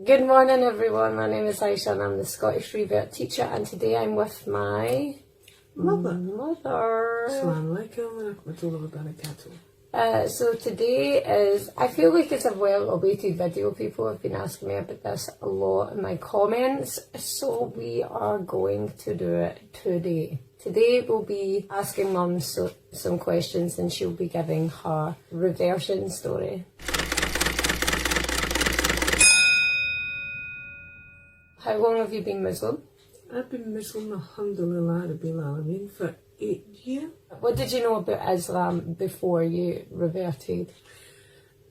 Good morning everyone, my name is Aisha and I'm the Scottish revert teacher, and today I'm with my mother. Assalamu alaikum wa rahmatullahi wa barakatuh. So today is, I feel like it's a well awaited video. People have been asking me about this a lot in my comments, so we are going to do it today. Today we'll be asking Mum some questions and she'll be giving her reversion story. How long have you been Muslim? I've been Muslim, Alhamdulillah, Rabbil Alameen, for 8 years. What did you know about Islam before you reverted?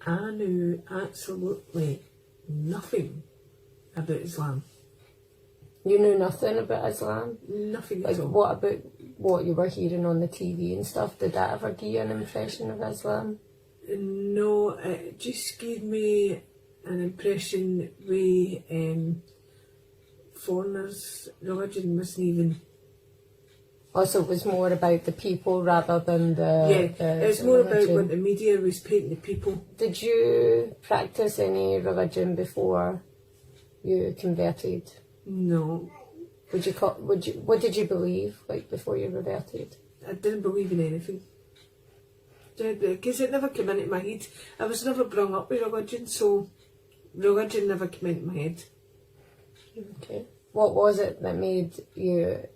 I knew absolutely nothing about Islam. You knew nothing about Islam? Nothing Like, at all. what about what you were hearing on the TV and stuff? Did that ever give you an impression of Islam? No, it just gave me an impression foreigners' religion wasn't even... Also, it was more about the people rather than the it's more about what the media was painting the people. Did you practice any religion before you converted? No. What did you believe, like, before you reverted? I didn't believe in anything. Because it never came into my head. I was never brought up with religion, so religion never came into my head. Okay. What was it that made you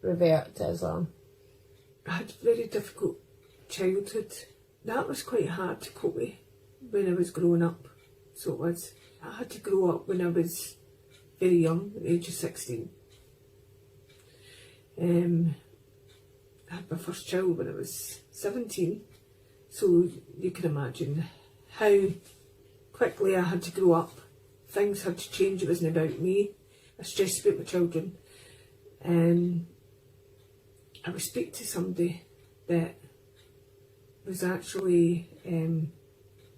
revert to Islam? I had a very difficult childhood. That was quite hard to cope with when I was growing up. So it was. I had to grow up when I was very young, at the age of 16. I had my first child when I was 17. So you can imagine how quickly I had to grow up. Things had to change. It wasn't about me. I stressed about my children. I would speak to somebody that was actually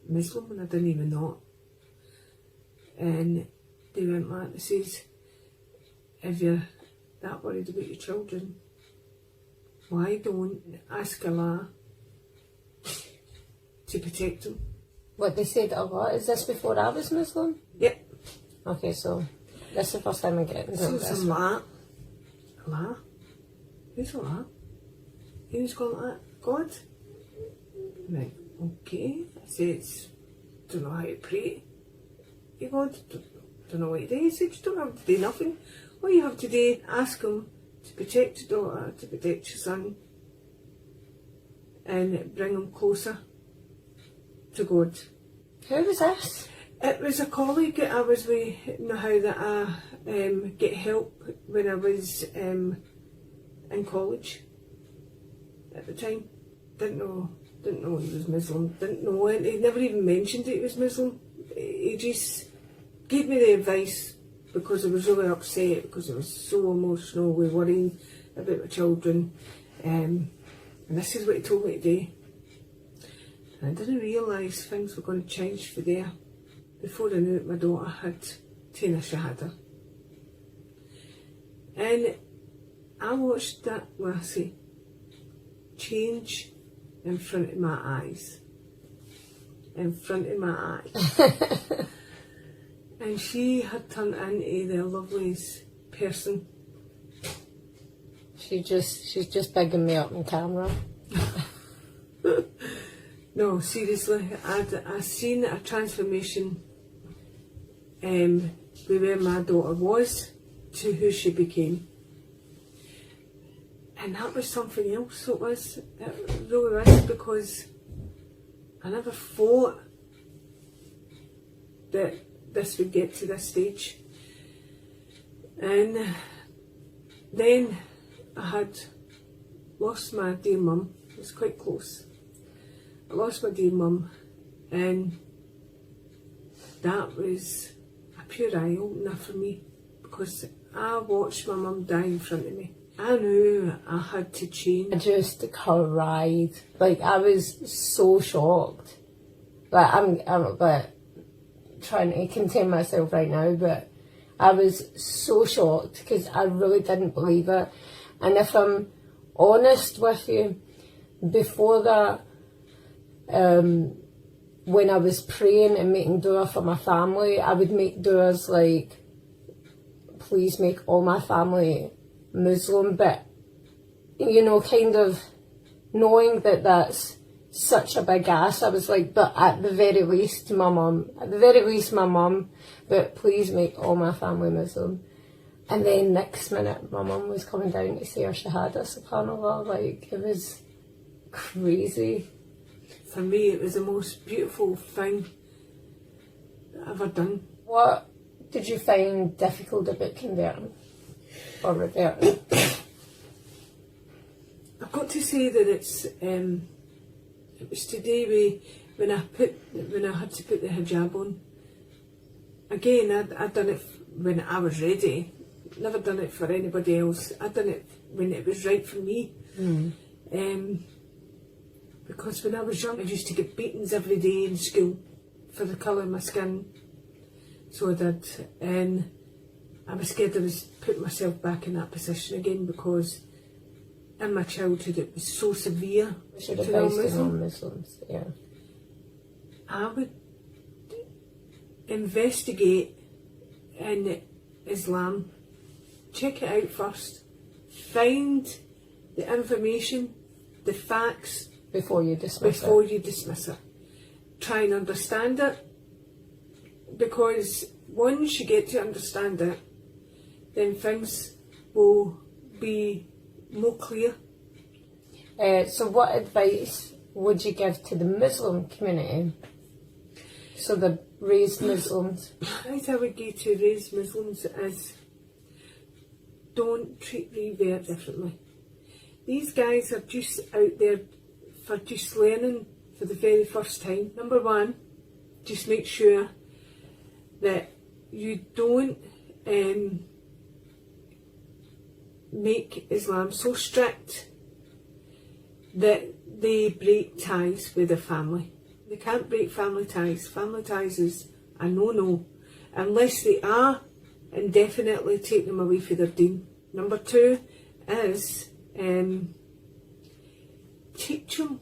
Muslim and I didn't even know it. And they went like, they says, if you're that worried about your children, why don't ask Allah to protect them? What they said Allah? Is this before I was Muslim? Yep. Okay, so this is the first time I'm getting So this. some Allah. Allah? Who's Allah? Who's called that? God? Right, okay. I said, don't know how to pray to God. Don't know what to do. He said, you don't have to do nothing. All you have to do, ask him to protect your daughter, to protect your son, and bring him closer to God. Who was this? It was a colleague that I was with. You know how that I get help when I was in college at the time. Didn't know he was Muslim. Didn't know it. He never even mentioned that he was Muslim. He just gave me the advice because I was really upset because I was so emotional with worrying about my children. And this is what he told me to do. And I didn't realise things were going to change for there. Before I knew it, my daughter had taken a Shahadah. And I watched that lassie change in front of my eyes. In front of my eyes. And she had turned into the loveliest person. She's just bigging me up on camera. No, seriously, I seen a transformation with where my daughter was to who she became. And that was something else, it was. It really was, because I never thought that this would get to this stage. And then I had lost my dear mum. It was quite close. I lost my dear mum, and that was a pure eye-opener for me, because I watched my mum die in front of me. I knew I had to change. I just cried. Like, I was so shocked. Like, I'm trying to contain myself right now, but I was so shocked because I really didn't believe it. And if I'm honest with you, before that, when I was praying and making dua for my family, I would make duas like, please make all my family Muslim, but, you know, kind of knowing that that's such a big ask, I was like, but at the very least my mum, but please make all my family Muslim. And then next minute my mum was coming down to say her Shahadah, subhanAllah, like, it was crazy. For me, it was the most beautiful thing I've ever done. What did you find difficult about converting or reverting? I've got to say that it was today when I had to put the hijab on. Again, I'd done it when I was ready. Never done it for anybody else. I'd done it when it was right for me. Because when I was young, I used to get beatings every day in school for the colour of my skin. So I did. And I was scared I was putting myself back in that position again, because in my childhood it was so severe to non-Muslims. Yeah. I would investigate in Islam, check it out first, find the information, the facts, Before you dismiss it. Try and understand it, because once you get to understand it, then things will be more clear. So what advice would you give to the Muslim community? So the raised Muslims. What I would give to raised Muslims is, don't treat revert differently. These guys are just out there for just learning for the very first time. Number one, just make sure that you don't make Islam so strict that they break ties with their family. They can't break family ties. Family ties is a no-no, unless they are indefinitely take them away from their deen. Number two is teach them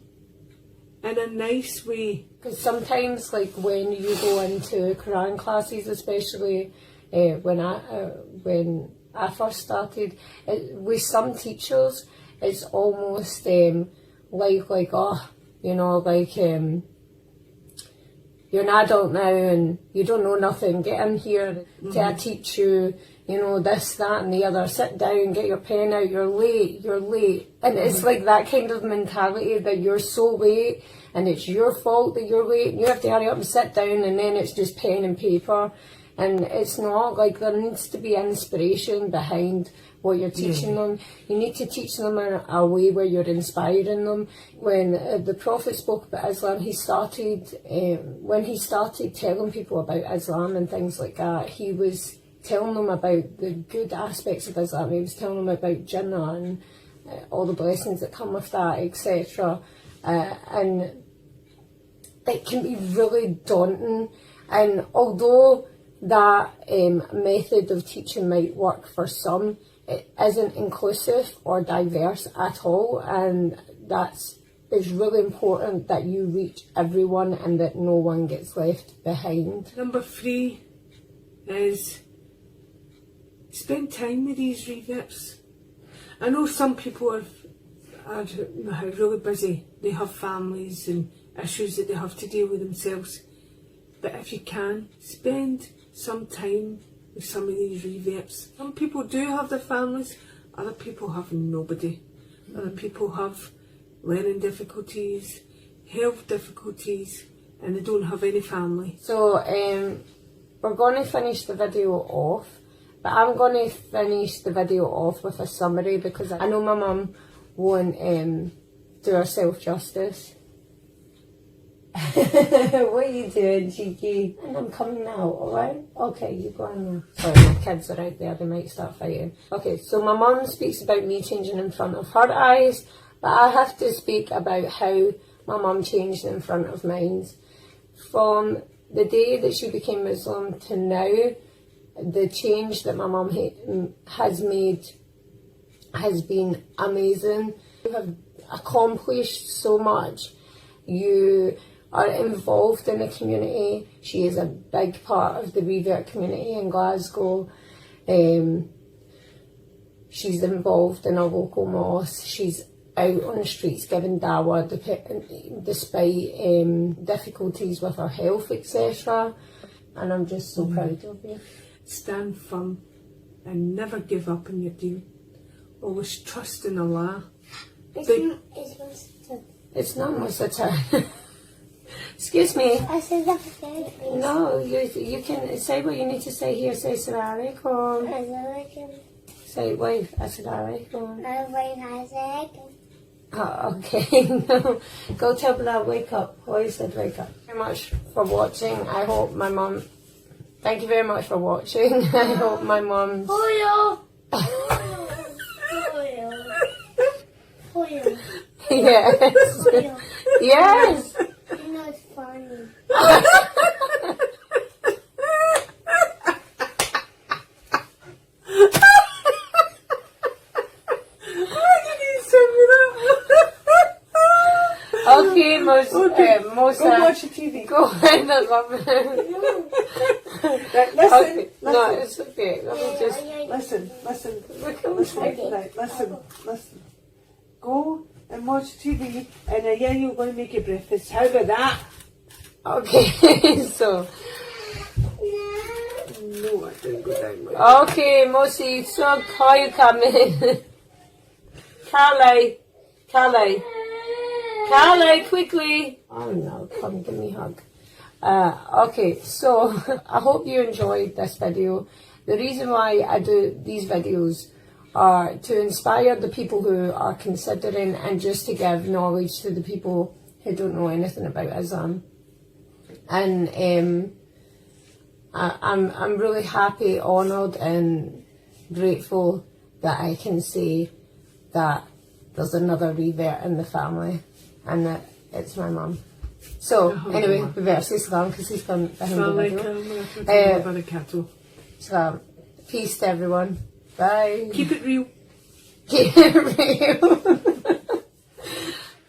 in a nice way. Because sometimes, like when you go into Quran classes, especially when I first started, with some teachers, it's almost like oh, you know, like you're an adult now and you don't know nothing. Get in here, I teach you, you know, this, that and the other. Sit down, get your pen out, you're late. And it's like that kind of mentality that you're so late and it's your fault that you're late and you have to hurry up and sit down, and then it's just pen and paper. And it's not, like, there needs to be inspiration behind what you're teaching them. You need to teach them in a way where you're inspiring them. When the Prophet spoke about Islam, when he started telling people about Islam and things like that, he was telling them about the good aspects of Islam. He was telling them about Jannah and all the blessings that come with that, etc. And it can be really daunting. And although that method of teaching might work for some, it isn't inclusive or diverse at all, and it's really important that you reach everyone and that no one gets left behind. Number three is spend time with these reverts. I know some people are really busy, they have families and issues that they have to deal with themselves, but if you can, spend some time with some of these reverts. Some people do have their families, other people have nobody. Other people have learning difficulties, health difficulties, and they don't have any family. So we're going to finish the video off, but I'm going to finish the video off with a summary, because I know my mum won't do herself justice. What are you doing, cheeky? And I'm coming now, alright? Okay, you go on now. Sorry, my kids are out there, they might start fighting. Okay, so my mum speaks about me changing in front of her eyes, but I have to speak about how my mum changed in front of mine. From the day that she became Muslim to now, the change that my mum has made has been amazing. You have accomplished so much. You are involved in the community. She is a big part of the revert community in Glasgow. She's involved in a local mosque. She's out on the streets giving dawah despite difficulties with her health, etc. And I'm just so proud of you. Stand firm and never give up on your dream. Always trust in Allah. It's not Musata. Excuse me. I said that again, please. No, you can say what you need to say here. Say Assalamu alaikum. Assalamualaikum. Say wave. Assalamu alaikum. Assalamualaikum. Oh, okay. No. Go tell Bilal, wake up. Why said wake up. Thank you very much for watching. I hope my mum... Thank you very much for watching. I hope my mum's... Pollo. Pollo. Pollo. Yes. Pollo. Yes. You know it's funny. Okay, Mosa. Go watch the TV. Go in the oven. Right, listen, Okay. listen. No, it's okay. Let me just... Listen. Look at Listen. Right, listen. Go and watch TV, and again you're going to make your breakfast. How about that? Okay, so... No, I didn't go down my... Okay, Mosi, so how you coming? Carly, quickly. Oh no, come give me a hug. Okay, so I hope you enjoyed this video. The reason why I do these videos are to inspire the people who are considering and just to give knowledge to the people who don't know anything about Islam. And I'm really happy, honoured and grateful that I can say that there's another revert in the family and that it's my mum. So anyway, reverse Islam because he's gone behind the video. So peace to everyone. Bye. Keep it real. Keep it real.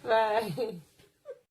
Bye.